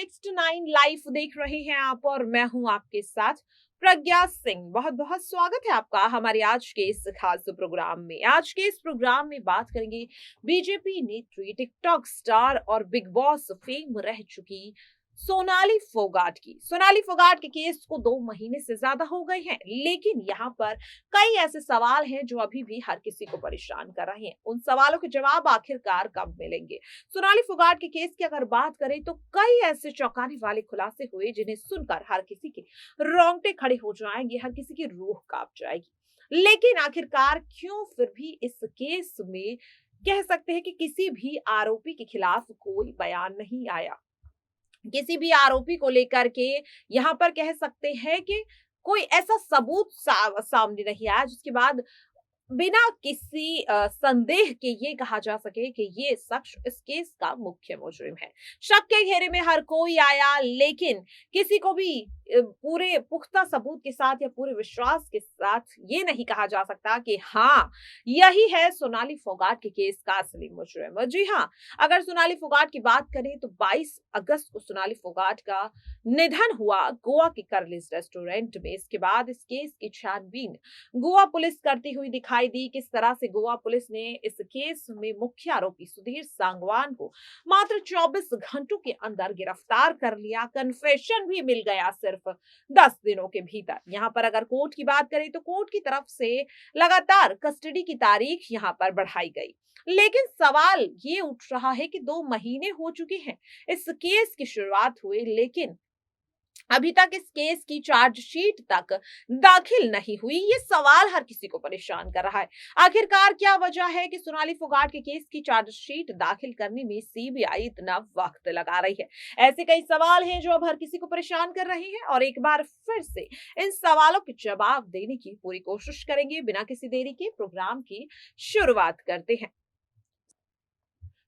6 to 9 live देख रहे हैं आप और मैं हूं आपके साथ प्रज्ञा सिंह। बहुत बहुत स्वागत है आपका हमारे आज के इस खास प्रोग्राम में। आज के इस प्रोग्राम में बात करेंगे बीजेपी नेत्री, टिकटॉक स्टार और बिग बॉस फेम रह चुकी सोनाली फोगाट की। सोनाली फोगाट के केस को 2 महीने से ज्यादा हो गए हैं, लेकिन यहाँ पर कई ऐसे सवाल हैं जो अभी भी हर किसी को परेशान कर रहे हैं। उन सवालों के जवाब आखिरकार कब मिलेंगे? सोनाली फोगाट के केस की अगर बात करें तो कई ऐसे चौंकाने वाले खुलासे हुए जिन्हें सुनकर हर किसी के रोंगटे खड़े हो जाएंगे, हर किसी की रूह कांप जाएगी। लेकिन आखिरकार क्यों फिर भी इस केस में कह सकते हैं कि किसी भी आरोपी के खिलाफ कोई बयान नहीं आया? किसी भी आरोपी को लेकर के यहाँ पर कह सकते हैं कि कोई ऐसा सबूत सामने नहीं आया जिसके बाद बिना किसी संदेह के ये कहा जा सके कि ये शख्स इस केस का मुख्य मुजरिम है। शक के घेरे में हर कोई आया, लेकिन किसी को भी पूरे पुख्ता सबूत के साथ या पूरे विश्वास के साथ ये नहीं कहा जा सकता कि हाँ, यही है सोनाली फोगाट के केस का असली मुजरिम। जी हाँ, अगर सोनाली फोगाट की बात करें तो 22 अगस्त को सोनाली फोगाट का निधन हुआ गोवा के कर्लिस रेस्टोरेंट में। इसके बाद इस केस की छानबीन गोवा पुलिस करती हुई दिखाई दी। किस तरह से गोवा पुलिस ने इस केस में मुख्य आरोपी सुधीर सांगवान को मात्र 24 घंटों के अंदर गिरफ्तार कर लिया। कन्फेशन भी मिल गया सिर्फ 10 दिनों के भीतर। यहाँ पर अगर कोर्ट की बात करें तो कोर्ट की तरफ से लगातार कस्टडी की तारीख यहाँ पर बढ़ाई गई, लेकिन सवाल ये उठ रहा है कि 2 महीने हो चुके हैं इस केस की शुरुआत हुए, लेकिन अभी तक इस केस की चार्जशीट तक दाखिल नहीं हुई। ये सवाल हर किसी को परेशान कर रहा है। आखिरकार क्या वजह है कि सोनाली फोगाट के केस की चार्जशीट दाखिल करने में सीबीआई इतना वक्त लगा रही है? ऐसे कई सवाल हैं जो अब हर किसी को परेशान कर रहे हैं और एक बार फिर से इन सवालों के जवाब देने की पूरी कोशिश करेंगे। बिना किसी देरी के प्रोग्राम की शुरुआत करते हैं।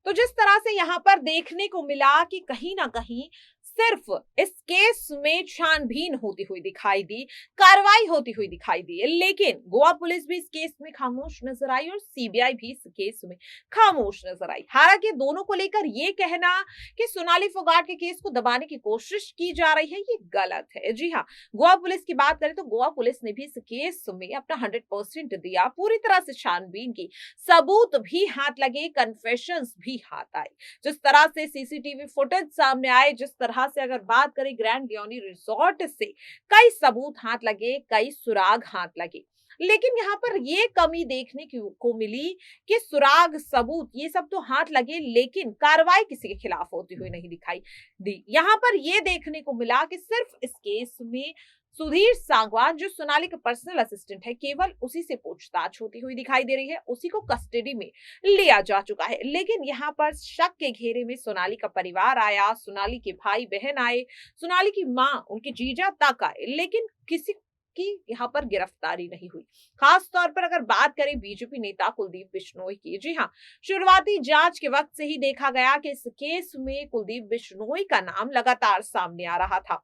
तो जिस तरह से यहाँ पर देखने को मिला कि कहीं ना कहीं सिर्फ इस केस में छानबीन होती हुई दिखाई दी, कार्रवाई होती हुई दिखाई दी, लेकिन गोवा पुलिस भी इस केस में खामोश नजर आई और सीबीआई भी इस केस में खामोश नजर आई। हालांकि दोनों को लेकर ये कहना कि सोनाली फोगाट के केस को दबाने की कोशिश की जा रही है, ये गलत है। जी हाँ, गोवा पुलिस की बात करें तो गोवा पुलिस ने भी इस केस में अपना 100% दिया, पूरी तरह से छानबीन की, सबूत भी हाथ लगे, कन्फेशंस भी हाथ आए। जिस तरह से सीसीटीवी फुटेज सामने आए, जिस तरह से अगर बात करें ग्रैंड लियोनी रिजॉर्ट से कई सबूत हाथ लगे, कई सुराग हाथ लगे, लेकिन यहाँ पर ये कमी देखने को मिली कि सुराग, सबूत ये सब तो हाथ लगे, लेकिन कार्रवाई किसी के खिलाफ होती हुई नहीं दिखाई दी। यहाँ पर ये देखने को मिला कि सिर्फ इस केस में सुधीर सांगवान, जो सोनाली का पर्सनल असिस्टेंट है, केवल उसी से पूछताछ होती हुई दिखाई दे रही है, उसी को कस्टडी में लिया जा चुका है। लेकिन यहाँ पर शक के घेरे में सोनाली का परिवार आया, सोनाली के भाई बहन आए, सोनाली की माँ, उनके जीजा तक आए, लेकिन किसी की यहाँ पर गिरफ्तारी नहीं हुई। खास तौर पर अगर बात करें बीजेपी नेता कुलदीप बिश्नोई की, जी हाँ, शुरुआती जांच के वक्त से ही देखा गया कि इस केस में कुलदीप बिश्नोई का नाम लगातार सामने आ रहा था,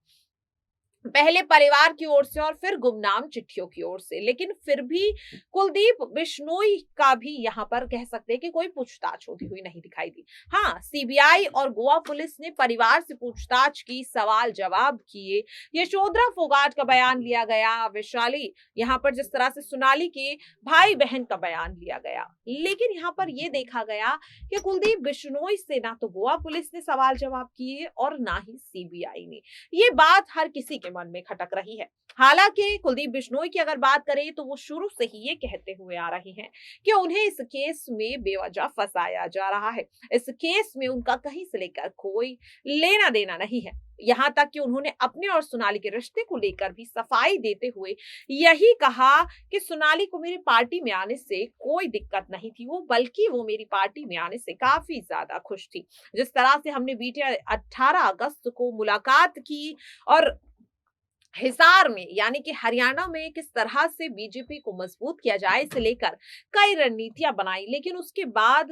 पहले परिवार की ओर से और फिर गुमनाम चिट्ठियों की ओर से, लेकिन फिर भी कुलदीप बिश्नोई का भी यहाँ पर कह सकते हैं कि कोई पूछताछ होती हुई नहीं दिखाई दी। हाँ, सीबीआई और गोवा पुलिस ने परिवार से पूछताछ की, सवाल जवाब किए, यशोधरा फोगाट का बयान लिया गया, वैशाली, यहाँ पर जिस तरह से सोनाली के भाई बहन का बयान लिया गया, लेकिन यहाँ पर यह देखा गया कि कुलदीप बिश्नोई से ना तो गोवा पुलिस ने सवाल जवाब किए और ना ही सीबीआई ने। ये बात हर किसी के मन में खटक रही है। हालांकि कुलदीप बिश्नोई की अगर बात करें तो वो शुरू से ही ये कहते हुए आ रहे हैं कि उन्हें इस केस में बेवजह फंसाया जा रहा है। इस केस में उनका कहीं से लेकर कोई लेना देना नहीं है। यहाँ तक कि उन्होंने अपने और सोनाली के रिश्ते को लेकर भी सफाई देते हुए यही कहा कि सोनाली को मेरी पार्टी में आने से कोई दिक्कत नहीं थी, वो बल्कि वो मेरी पार्टी में आने से काफी ज्यादा खुश थी। जिस तरह से हमने बीते 18 अगस्त को मुलाकात की और हिसार में यानी कि हरियाणा में किस तरह से बीजेपी को मजबूत किया जाए इसे लेकर कई रणनीतियां बनाई, लेकिन उसके बाद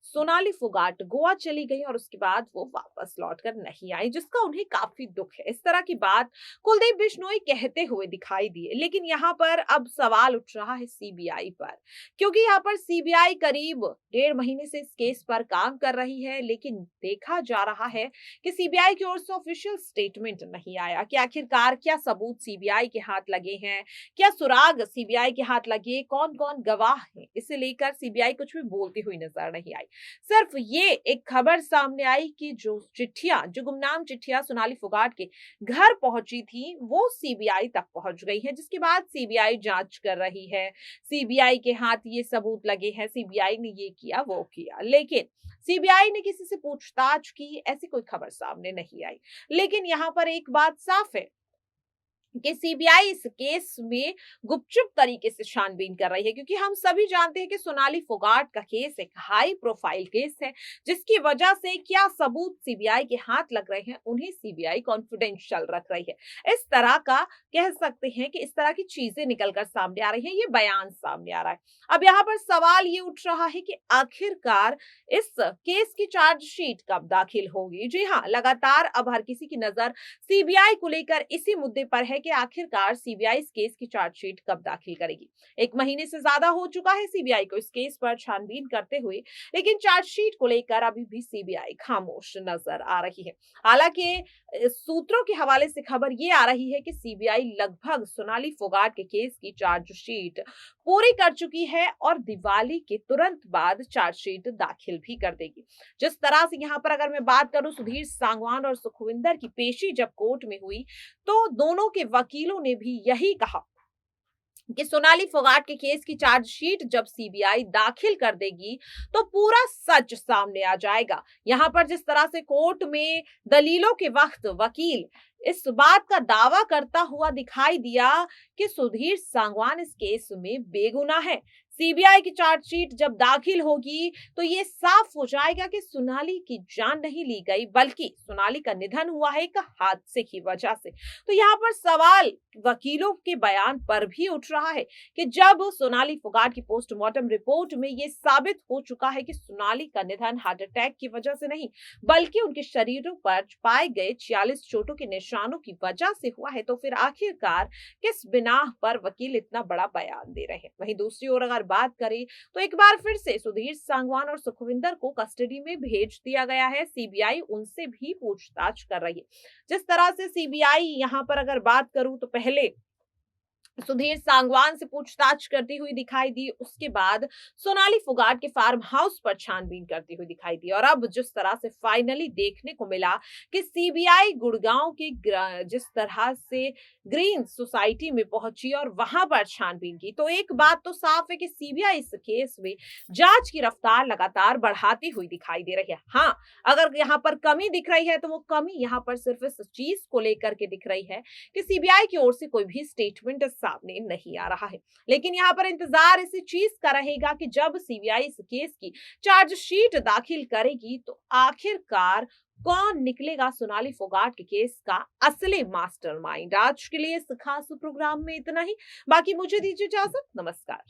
सोनाली फोगाट गोवा चली गई और उसके बाद वो वापस लौटकर नहीं आई, जिसका उन्हें काफी दुख है। इस तरह की बात कुलदीप बिश्नोई कहते हुए दिखाई दिए। लेकिन यहाँ पर अब सवाल उठ रहा है सीबीआई पर, क्योंकि यहाँ पर सीबीआई करीब 1.5 महीने से इस केस पर काम कर रही है, लेकिन देखा जा रहा है कि सीबीआई की ओर से ऑफिशियल स्टेटमेंट नहीं आया कि आखिरकार क्या सबूत सीबीआई के हाथ लगे हैं, क्या सुराग सीबीआई के हाथ लगे, कौन कौन गवाह हैं। इसे लेकर सीबीआई कुछ भी बोलती हुई नजर नहीं आई। सिर्फ ये एक खबर सामने आई कि जो गुमनाम चिट्ठियां सोनाली फोगाट के घर पहुंची थी वो सीबीआई तक पहुंच गई है, जिसके बाद सीबीआई जांच कर रही है। सीबीआई के हाथ ये सबूत लगे हैं, सीबीआई ने ये किया वो किया, लेकिन सीबीआई ने किसी से पूछताछ की ऐसी कोई खबर सामने नहीं आई। लेकिन यहाँ पर एक बात साफ है कि सीबीआई इस केस में गुपचुप तरीके से छानबीन कर रही है, क्योंकि हम सभी जानते हैं कि सोनाली फोगाट का केस एक हाई प्रोफाइल केस है, जिसकी वजह से क्या सबूत सीबीआई के हाथ लग रहे हैं उन्हें सीबीआई कॉन्फिडेंशियल रख रही है। इस तरह का कह सकते हैं कि इस तरह की चीजें निकलकर सामने आ रही है, ये बयान सामने आ रहा है। अब यहाँ पर सवाल ये उठ रहा है कि आखिरकार इस केस की चार्जशीट कब दाखिल होगी। जी हाँ, लगातार अब हर किसी की नजर सीबीआई को लेकर इसी मुद्दे पर है कि आखिरकार सीबीआई इस केस की चार्जशीट कब दाखिल करेगी। 1 महीने से ज्यादा हो चुका है सीबीआई को इस केस पर छानबीन करते हुए, लेकिन चार्जशीट को लेकर अभी भी सीबीआई खामोश नजर आ रही है। हालांकि सूत्रों के हवाले से खबर ये आ रही है कि सीबीआई लगभग सोनाली फोगाट के केस की चार्जशीट पूरी कर चुकी है और दिवाली के तुरंत बाद चार्जशीट दाखिल भी कर देगी। जिस तरह से यहाँ पर अगर मैं बात करूं, सुधीर सांगवान और सुखविंदर की पेशी जब कोर्ट में हुई तो दोनों के वकीलों ने भी यही कहा कि सोनाली फोगाट के केस की चार्जशीट जब सीबीआई दाखिल कर देगी तो पूरा सच सामने आ जाएगा। यहाँ पर जिस तरह से कोर्ट में दलीलों के वक्त वकील इस बात का दावा करता हुआ दिखाई दिया कि सुधीर सांगवान इस केस में बेगुनाह है। सीबीआई की चार्जशीट जब दाखिल होगी तो ये साफ हो जाएगा कि सोनाली की जान नहीं ली गई, बल्कि सोनाली का निधन हुआ है एक हादसे की वजह से। तो यहाँ पर सवाल वकीलों के बयान पर भी उठ रहा है कि जब सोनाली फोगाट की पोस्टमार्टम रिपोर्ट में ये साबित हो चुका है कि सोनाली का निधन हार्ट अटैक की वजह से नहीं, बल्कि उनके शरीरों पर पाए गए 46 चोटों के निशानों की वजह से हुआ है, तो फिर आखिरकार किस बिनाह पर वकील इतना बड़ा बयान दे रहे हैं। वहीं दूसरी ओर अगर बात करें तो एक बार फिर से सुधीर सांगवान और सुखविंदर को कस्टडी में भेज दिया गया है। सीबीआई उनसे भी पूछताछ कर रही है। जिस तरह से सीबीआई यहाँ पर अगर बात करूं तो पहले सुधीर सांगवान से पूछताछ करती हुई दिखाई दी, उसके बाद सोनाली फोगाट के फार्म हाउस पर छानबीन करती हुई दिखाई दी, और अब जिस तरह से फाइनली देखने को मिला कि सीबीआई गुड़गांव के जिस तरह से ग्रीन सोसाइटी में पहुंची और वहां पर छानबीन की, तो एक बात तो साफ है कि सीबीआई इस केस में जांच की रफ्तार लगातार बढ़ाती हुई दिखाई दे रही है। हाँ, अगर यहाँ पर कमी दिख रही है तो वो कमी यहाँ पर सिर्फ इस चीज को लेकर के दिख रही है कि सीबीआई की ओर से कोई भी स्टेटमेंट सामने नहीं आ रहा है। लेकिन यहाँ पर इंतजार इसी चीज का रहेगा कि जब सीबीआई इस केस की चार्जशीट दाखिल करेगी तो आखिरकार कौन निकलेगा सोनाली फोगाट के केस का असली मास्टरमाइंड। आज के लिए इस खास प्रोग्राम में इतना ही। बाकी मुझे दीजिए इजाजत। नमस्कार।